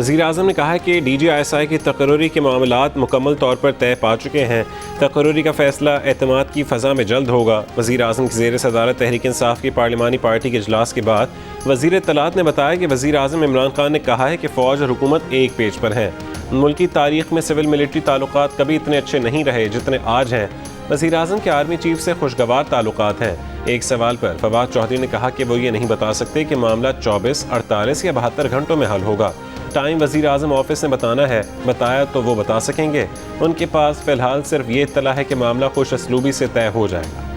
वज़ीर आज़म ने कहा है कि DGISI की तकर्री के मामलात मुकम्मल तौर पर तय पा चुके हैं। तकर्री का फैसला एतमाद की फ़ज़ा में जल्द होगा। वज़ीर आज़म की ज़ेर सदारत तहरीक इंसाफ की पार्लिमानी पार्टी के इजलास के बाद वज़ीर इत्तलात ने बताया कि वज़ीर आज़म इमरान खान ने कहा है कि फ़ौज और हुकूमत एक पेज पर है। मुल्क की तारीख में सिविल मिलिट्री ताल्लुकात कभी इतने अच्छे नहीं रहे जितने आज हैं। वज़ीर आज़म के आर्मी चीफ से खुशगवार ताल्लुकात हैं। एक सवाल पर फवाद चौधरी ने कहा कि वो ये नहीं बता सकते कि मामला 24, 48 या 72 घंटों में हल होगा। टाइम वज़ीर आज़म ऑफिस ने बताया तो वो बता सकेंगे। उनके पास फ़िलहाल सिर्फ ये इत्तला है कि मामला खुश असलूबी से तय हो जाएगा।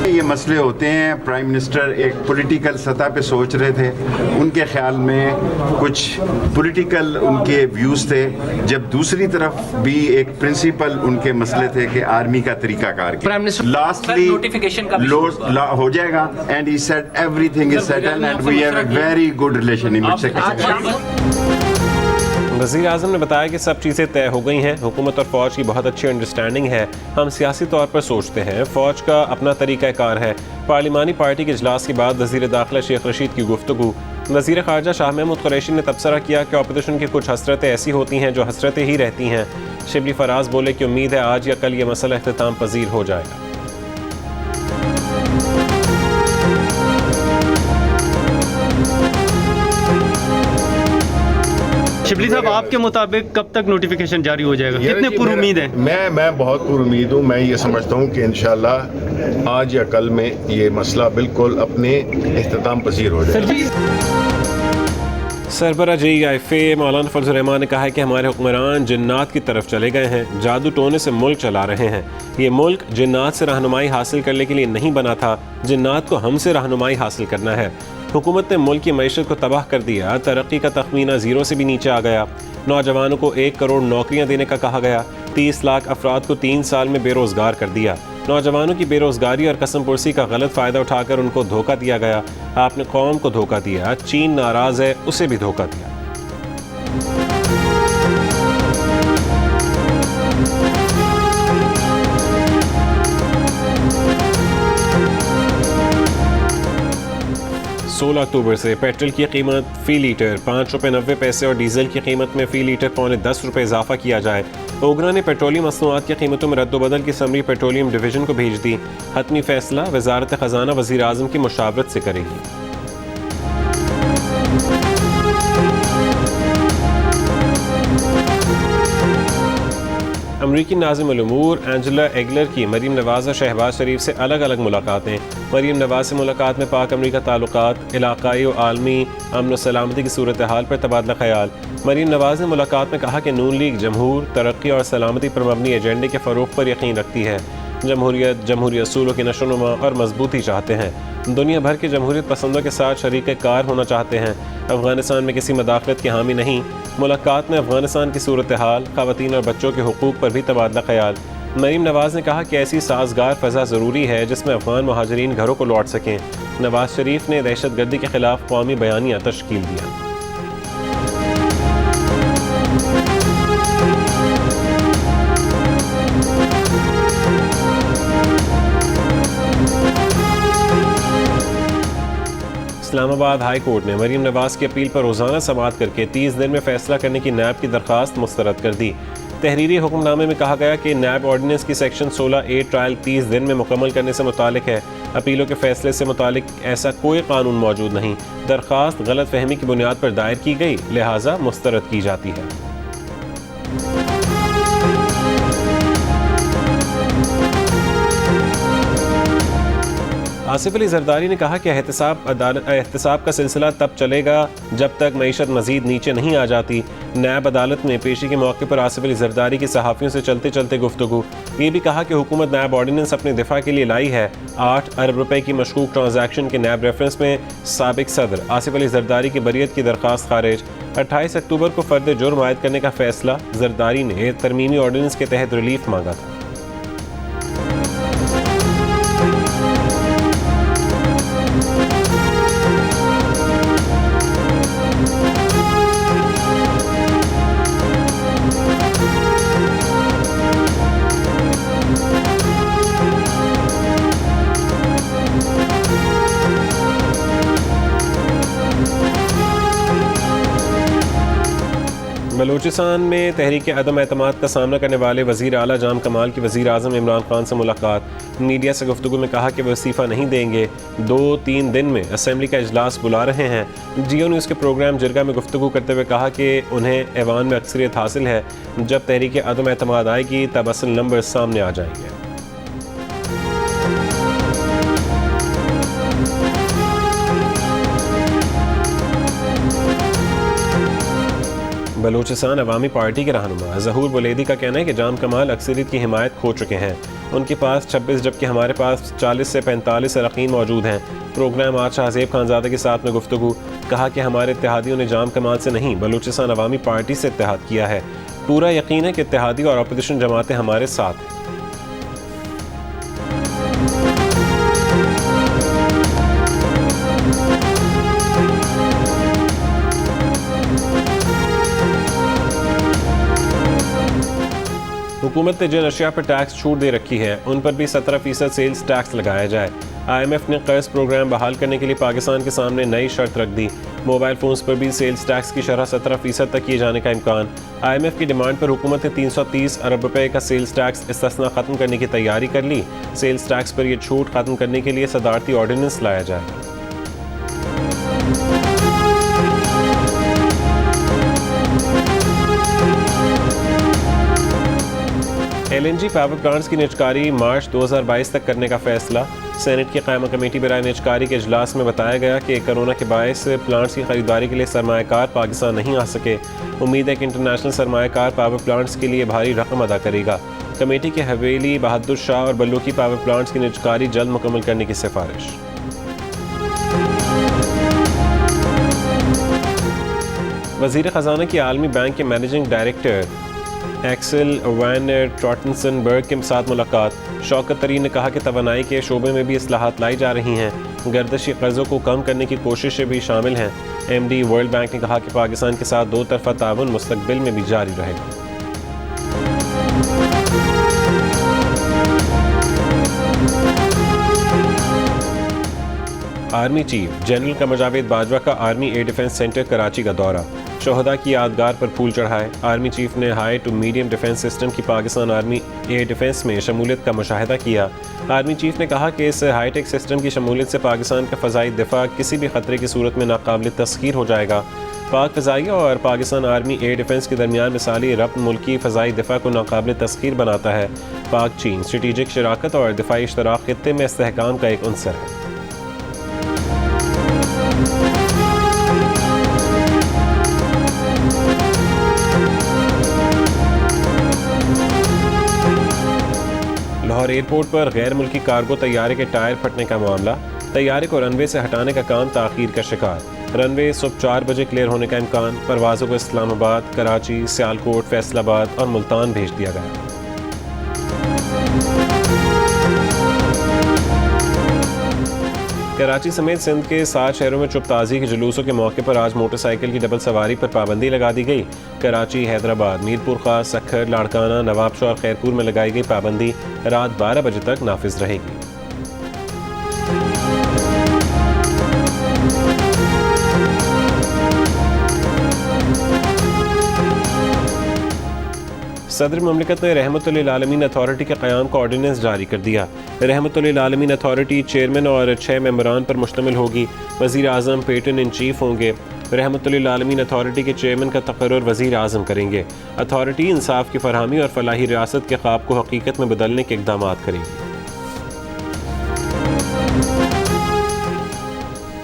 ये मसले होते हैं, प्राइम मिनिस्टर एक पॉलिटिकल सतह पे सोच रहे थे, उनके ख्याल में कुछ पॉलिटिकल उनके व्यूज़ थे, जब दूसरी तरफ भी एक प्रिंसिपल उनके मसले थे कि आर्मी का तरीकाकार लास्टली हो जाएगा and he said everything is settled and we have a very good relation in वज़ीर आज़म ने बताया कि सब चीज़ें तय हो गई हैं। हुकूमत और फ़ौज की बहुत अच्छी अंडरस्टैंडिंग है। हम सियासी तौर पर सोचते हैं, फ़ौज का अपना तरीक़ाकार है। पार्लिमानी पार्टी के इजलास के बाद वज़ीर दाखिला शेख रशीद की गुफ्तगू। वज़ीर ख़ारजा शाह महमूद कुरैशी ने तबसरा किया कि अपोजिशन की कुछ हसरतें ऐसी होती हैं जो हसरतें ही रहती हैं। शिबली फराज बोले कि उम्मीद है आज या कल ये मसला इख्तिताम पजीर हो जाएगा। शिबली साहब, आपके मुताबिक कब तक नोटिफिकेशन जारी हो जाएगा? कितने पुरुमीद हैं? मैं बहुत पुरुमीद हूँ। मैं ये समझता हूँ कि इंशाल्लाह आज या कल में ये मसला बिल्कुल अपने इख्तिताम पजीर हो जाएगा। सरबरा JIFA मौलाना फजल रहमान ने कहा है कि हमारे हुक्मरान जिन्नात की तरफ चले गए हैं, जादू टोने से मुल्क चला रहे हैं। ये मुल्क जिन्नात से रहनुमाई हासिल करने के लिए नहीं बना था, जिन्नात को हमसे रहनुमाई हासिल करना है। हुकूमत ने मुल्क की मईशत को तबाह कर दिया, तरक्की का तखमीना ज़ीरो से भी नीचे आ गया। नौजवानों को 1 करोड़ नौकरियां देने का कहा गया, 30 लाख अफराद को 3 साल में बेरोज़गार कर दिया। नौजवानों की बेरोज़गारी और कसम पुरसी का गलत फ़ायदा उठाकर उनको धोखा दिया गया। आपने कौम को धोखा दिया, चीन नाराज़ है, उसे भी धोखा दिया। सोलह अक्टूबर से पेट्रोल की कीमत फ़ी लीटर 5 रुपये 90 पैसे और डीजल की कीमत में फ़ी लीटर पौने 10 रुपये इजाफा किया जाए। ओगरा ने पेट्रोलियम मसनूआत की कीमतों में रद्दोबदल की समरी पेट्रोलियम डिवीज़न को भेज दी। हतमी फैसला वज़ारत ख़जाना वज़ीर आज़म की मुशावरत से करेगी। अमरीकी नाज़िम उल-उमूर एंजेला एगलर की मरीम नवाज़ और शहबाज शरीफ से अलग अलग मुलाकातें। मरीम नवाज़ से मुलाकात में पाक अमरीका ताल्लुकात, इलाकाई और आलमी अमन व सलामती की सूरत हाल पर तबादला ख्याल। मरीम नवाज़ ने मुलाकात में कहा कि नून लीग जमहूर, तरक्की और सलामती पर मबनी एजेंडे के फ़रोग़ पर यकीन रखती है। जमहूरी असूलों की नशोनुमा और मजबूती चाहते हैं। दुनिया भर के जमहूरियत पसंदों के साथ शरीक कार होना चाहते हैं। अफ़गानिस्तान में किसी मदाखलत की हामी नहीं। मुलाकात में अफ़गानिस्तान की सूरत हाल, ख़वातीन और बच्चों के हुकूक़ पर भी तबादला ख्याल। मरीम नवाज़ ने कहा कि ऐसी साजगार फ़ज़ा ज़रूरी है जिसमें अफ़गान महाजरीन घरों को लौट सकें। नवाज़ शरीफ ने दहशतगर्दी के ख़िलाफ़ कौमी बयानिया तश्कील दिया। इस्लामाबाद हाई कोर्ट ने मरीम नवाज़ की अपील पर रोज़ाना समाअत करके 30 दिन में फ़ैसला करने की नैब की दरख्वास्त मुस्तरद कर दी। तहरीरी हुक्मनामे में कहा गया कि नैब ऑर्डिनेंस की सेक्शन 16A ट्रायल 30 दिन में मुकम्मल करने से मुतालिक है। अपीलों के फैसले से मुतालिक ऐसा कोई कानून मौजूद नहीं। दरख्वास्त गलत फहमी की बुनियाद पर दायर की गई, लिहाजा मुस्तरद की जाती है। आसिफ अली जरदारी ने कहा कि एहतसाब का सिलसिला तब चलेगा जब तक मईशत मजीद नीचे नहीं आ जाती। नैब अदालत में पेशी के मौके पर आसिफ अली जरदारी की सहाफ़ियों से चलते चलते गुफ्तगू। ये भी कहा कि हुकूमत नैब ऑर्डिनेंस अपने दिफा के लिए लाई है। 8 अरब रुपए की मशकूक ट्रांजैक्शन के नैब रेफरेंस में साबिक सदर आसिफ अली जरदारी की बरियत की दरख्वास्त खारिज। 28 अक्टूबर को फ़र्द जुर्म आयद करने का फैसला। जरदारी ने तरमीमी ऑर्डिनेंस के तहत रिलीफ मांगा था। बलूचिस्तान में तहरीक अदम एतमाद का सामना करने वाले वज़ीर आला जाम कमाल की वज़ीर आज़म इमरान खान से मुलाकात। मीडिया से गुफ्तगू में कहा कि वह इस्तीफ़ा नहीं देंगे, 2-3 दिन में असम्बली का इजलास बुला रहे हैं। जियो न्यूज़ के प्रोग्राम जिरगा में गुफ्तगू करते हुए कहा कि उन्हें ऐवान में अक्सरियत हासिल है, जब तहरीक अदम एतमाद आएगी तब असल नंबर सामने आ जाएंगे। बलूचिस्तान अवामी पार्टी के रहनुमा ज़हूर बुलेदी का कहना है कि जाम कमाल अक्सरियत की हिमायत खो चुके हैं। उनके पास 26 जबकि हमारे पास 40 से 45 अरकान मौजूद हैं। प्रोग्राम आज शाहज़ेब खानज़ादा के साथ में गुफ्तगू, कहा कि हमारे इत्तेहादियों ने जाम कमाल से नहीं बलूचिस्तान अवामी पार्टी से इत्तेहाद किया है। पूरा यकीन है कि इत्तेहादी और अपोजिशन जमातें हमारे साथ हैं। हुकूमत ने जिन अशिया पर टैक्स छूट दे रखी है उन पर भी 17% सेल्स टैक्स लगाया जाए। IMF ने कर्ज प्रोग्राम बहाल करने के लिए पाकिस्तान के सामने नई शर्त रख दी। मोबाइल फ़ोन्स पर भी सेल्स टैक्स की शरह 17% तक किए जाने का इम्कान। IMF की डिमांड पर हुकूमत ने 330 अरब रुपए का सेल्स टैक्स इस्तिस्ना ख़त्म करने की तैयारी कर ली। सेल्स टैक्स पर यह छूट ख़त्म करने के लिए सदारती ऑर्डिनेंस लाया जाएगा। LNG पावर प्लांट्स की निजकारी मार्च 2022 तक करने का फैसला। सेनेट की कायमा कमेटी बराए निजकारी के इजलास में बताया गया कि कोरोना के बायस प्लांट्स की खरीदारी के लिए सरमायाकार पाकिस्तान नहीं आ सके। उम्मीद है कि इंटरनेशनल सरमायाकार पावर प्लांट्स के लिए भारी रकम अदा करेगा। कमेटी के हवेली, बहादुर शाह और बल्लूकी पावर प्लांट्स की निजकारी जल्द मुकम्मल करने की सिफारिश। वज़ीर ख़जाना की आलमी बैंक के मैनेजिंग डायरेक्टर एक्सेल वैन ट्रॉटनसनबर्ग के साथ मुलाकात। शौकत तरीन ने कहा कि तवानाई के शोबे में भी इस्लाहात लाई जा रही हैं। गर्दिशी कर्ज़ों को कम करने की कोशिशें भी शामिल हैं। MD वर्ल्ड बैंक ने कहा कि पाकिस्तान के साथ 2 तरफ़ा ताउन मुस्तक़बिल में भी जारी रहेगा। Army chief general Qamar Javed Bajwa का army air defence centre Karachi का दौरा। शोहदा की यादगार पर फूल चढ़ाए। आर्मी चीफ ने high to medium defence system की पाकिस्तान आर्मी एयर डिफेंस में शमूलियत का मुशाहिदा किया। आर्मी चीफ ने कहा कि इस हाईटेक सिस्टम की शमूलियत से पाकिस्तान का फ़ज़ाई दिफा किसी भी ख़तरे की सूरत में नाकाबिल तस्खीर हो जाएगा। पाक फ़ज़ाइया और पाकिस्तान आर्मी एयर डिफेंस के दरमियान मिसाली रब्त मुल्की फ़ज़ाई दिफा को नाकाबिल तस्खीर बनाता है। पाक चीन स्ट्रेटेजिक शराकत और दिफाई इश्तराक खित्ते में इस्तेहकाम का एक अंसर है। लाहौर एयरपोर्ट पर गैर मुल्की कार्गो तैयारे के टायर फटने का मामला। तैयारे को रनवे से हटाने का काम ताख़ीर का शिकार। रनवे सुबह 4 बजे क्लियर होने का इम्कान। परवाज़ों को इस्लामाबाद, कराची, सियालकोट, फैसलाबाद और मुल्तान भेज दिया गया। कराची समेत सिंध के 7 शहरों में चुप ताज़ी के जुलूसों के मौके पर आज मोटरसाइकिल की डबल सवारी पर पाबंदी लगा दी गई। कराची, हैदराबाद, मीरपुर खास, सक्खर, लाड़काना, नवाबशाह और खैरपुर में लगाई गई पाबंदी रात 12 बजे तक नाफिज रहेगी। सदर ममलिकत ने रहमतुल्लिल आलमीन अथॉरिटी के क़याम का ऑर्डिनेंस जारी कर दिया। रहमतुल्लिल आलमीन अथॉरिटी चेयरमैन और 6 मेंबरान पर मुश्तमिल होगी। वज़ीर आज़म पेटन इन चीफ होंगे। रहमतुल्लिल आलमीन अथॉरिटी के चेयरमैन का तकर्रुर वज़ीर आज़म करेंगे। अथॉरिटी इंसाफ की फरहमी और फलाही रियासत के ख्वाब को हकीकत में बदलने के इक़दाम करेगी।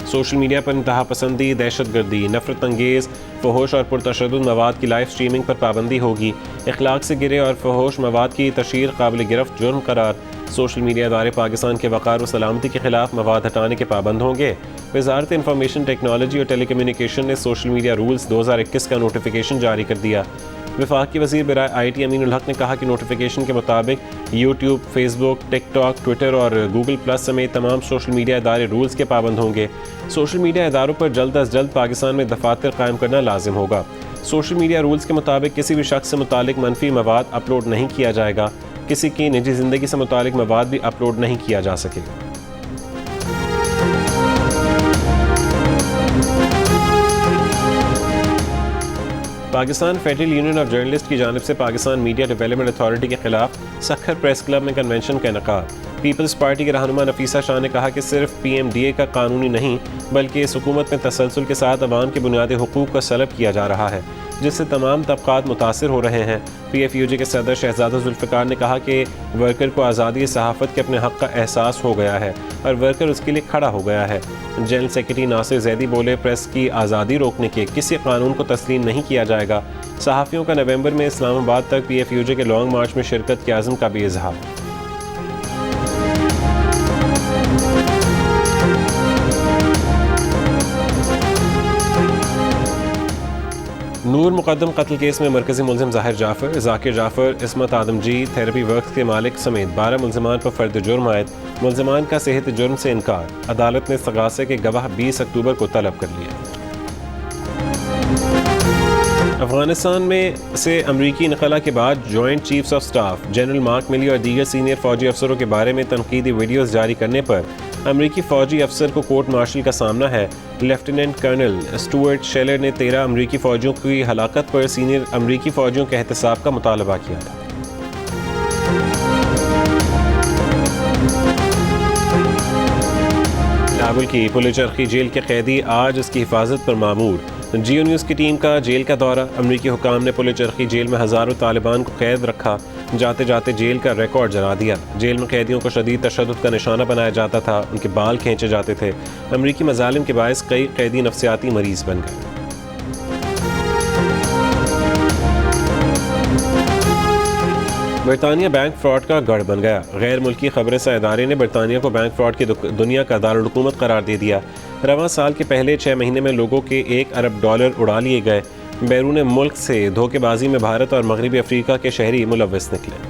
सोशल मीडिया पर इंतहा पसंदी, दहशतगर्दी, नफरत अंगेज़, फ़हूश और पुरतशद्दुद मवाद की लाइव स्ट्रीमिंग पर पाबंदी होगी। इखलाक से गिरे और फ़हूश मवाद की तशहीर काबिल गिरफ्त जुर्म करार। सोशल मीडिया इदारे पाकिस्तान के वक़ार व सलामती के खिलाफ मवाद हटाने के पाबंद होंगे। वज़ारत इंफॉर्मेशन टेक्नोलॉजी और टेलीकम्युनिकेशन ने सोशल मीडिया रूल्स 2021 का नोटिफिकेशन जारी कर दिया। वफाकी वज़ीर बराए IT अमीनुल हक ने कहा कि नोटिफिकेशन के मुताबिक यूट्यूब, फेसबुक, टिकटॉक, ट्विटर और गूगल प्लस समेत तमाम सोशल मीडिया इदारे रूल्स के पाबंद होंगे। सोशल मीडिया इदारों पर जल्द अज जल्द पाकिस्तान में दफातर कायम करना लाजिम होगा। सोशल मीडिया रूल्स के मुताबिक किसी भी शख्स से मुतालिक मनफी मवाद अपलोड नहीं किया जाएगा। किसी की निजी ज़िंदगी से मुतालिक मवाद भी अपलोड नहीं किया जा सकेगा। Pakistan federal union of journalist की जानिब से पाकिस्तान मीडिया डेवलपमेंट अथॉरिटी के खिलाफ सखर प्रेस क्लब में कन्वेंशन का इनेकाद। पीपल्स पार्टी के रहनुमा नफीसा शाह ने कहा कि सिर्फ PMDA का कानूनी नहीं बल्कि इस हुकूमत में तसलसल के साथ अवाम के बुनियादी हुकूक को सलब किया जा रहा है, जिससे तमाम तबकात मुतासिर हो रहे हैं। PFUJ के सदर शहजादा जुल्फ़िकार ने कहा कि वर्कर को आज़ादी सहाफ़त के अपने हक़ का एहसास हो गया है और वर्कर उसके लिए खड़ा हो गया है। जनरल सेक्रेटरी नासिर जैदी बोले, प्रेस की आज़ादी रोकने के किसी कानून को तस्लीम नहीं किया जाएगा। सहाफ़ियों का नवंबर में इस्लामाबाद तक PFUJ के लॉन्ग मार्च में शिरकत के आज़म का भी इजहार। नूर मुकद्दम कत्ल केस में मरकजी मुलजिम ज़ाहिर जाफ़र, ज़ाकिर जाफ़र, इस्मत आदमजी, थेरेपी वर्क्स के मालिक समेत 12 मुलजमान पर फ़र्द जुर्म आयद। मुलजमान का सेहत जुर्म से इनकार। अदालत ने इस्तग़ासे के गवाह 20 अक्टूबर को तलब कर लिया। अफगानिस्तान में से अमरीकी इनखला के बाद joint chiefs of staff general mark मिली और दीगर सीनियर फौजी अफसरों के बारे में तनकीदी वीडियोज़ जारी करने पर अमरीकी फ़ौजी अफसर को कोर्ट मार्शल का सामना है। लेफ्टिनेंट कर्नल स्टुअर्ट शेलर ने 13 अमरीकी फ़ौजियों की हलाकत पर सीनियर अमरीकी फ़ौजियों के एहतसाब का मुतालबा किया था। काबुल की पुलिचरखी जेल के कैदी आज उसकी हिफाजत पर मामूर। जियो न्यूज़ की टीम का जेल का दौरा। अमरीकी हुकाम ने पुलिचरखी जेल में हज़ारों तालिबान को कैद रखा। जाते जाते जेल का रिकॉर्ड जला दिया। जेल में कैदियों को शदीद तशद्दुद का निशाना बनाया जाता था, उनके बाल खींचे जाते थे। अमरीकी मज़ालिम के बायस कई कैदी नफ्सियाती मरीज़ बन गए। बरतानिया बैंक फ्रॉड का गढ़ बन गया। गैर मुल्की खबरसां इदारे ने बरतानिया को बैंक फ्रॉड की दुनिया का दारुल हुकूमत करार दे दिया। रवां साल के पहले 6 महीने में लोगों के $1 अरब उड़ा लिए गए। बैरून मुल्क से धोखेबाजी में भारत और मगरबी अफ्रीका के शहरी मुलव्वस निकले।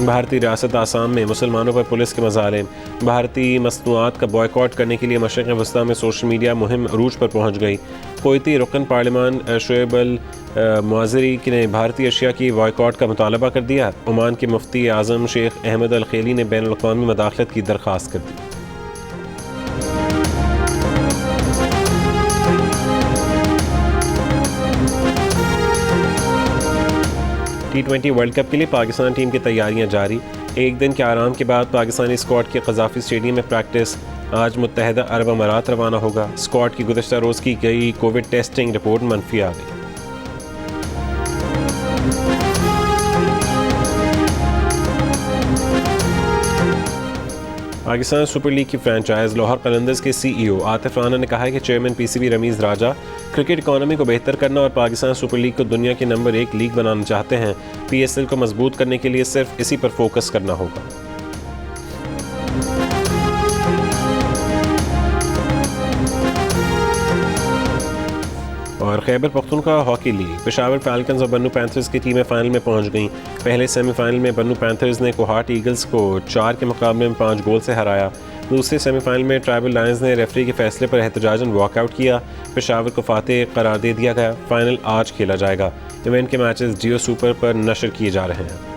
भारतीय रियासत आसाम में मुसलमानों पर पुलिस के मज़ालिम। भारतीय मसनूआत का बॉयकॉट करने के लिए मशरिक़ वस्ता में सोशल मीडिया मुहिम अरूज पर पहुँच गई। कोयती रुकन पार्लिमान शोएब अल मुआज़री ने भारतीय अशिया की बॉयकॉट का मुतालबा कर दिया। ओमान के मुफ्ती आज़म शेख अहमद अल खेली ने बैनुल अक़वामी मदाखलत की दरख्वास्त कर दी। T20 वर्ल्ड कप के लिए पाकिस्तान टीम की तैयारियां जारी। एक दिन के आराम के बाद पाकिस्तानी स्क्वाड की क़ज़ाफ़ी स्टेडियम में प्रैक्टिस। आज मुत्तहदा अरब अमारात रवाना होगा। स्क्वाड की गुज़श्ता रोज़ की गई कोविड टेस्टिंग रिपोर्ट मनफी आ गई। पाकिस्तान सुपर लीग की फ्रेंचाइज लाहौर कलंदर्स के CEO आतिफ राना ने कहा है कि चेयरमैन PCB रमीज़ राजा क्रिकेट इकॉनमी को बेहतर करना और पाकिस्तान सुपर लीग को दुनिया की नंबर 1 लीग बनाना चाहते हैं। PSL को मजबूत करने के लिए सिर्फ इसी पर फोकस करना होगा। और Khyber Pakhtunkhwa hockey league Peshawar falcons और बन्नू पैंथर्स की टीमें फाइनल में पहुंच गईं। पहले सेमीफाइनल में बन्नू पैंथर्स ने कोहाट ईगल्स को 4 के मुकाबले में 5 गोल से हराया। दूसरे सेमीफाइनल में ट्राइबल लायंस ने रेफरी के फैसले पर एहतजाजन वॉकआउट किया। पेशावर को फातेह करार दे दिया गया। फाइनल आज खेला जाएगा। इवेंट के मैचेस जियो सुपर पर नशर किए जा रहे हैं।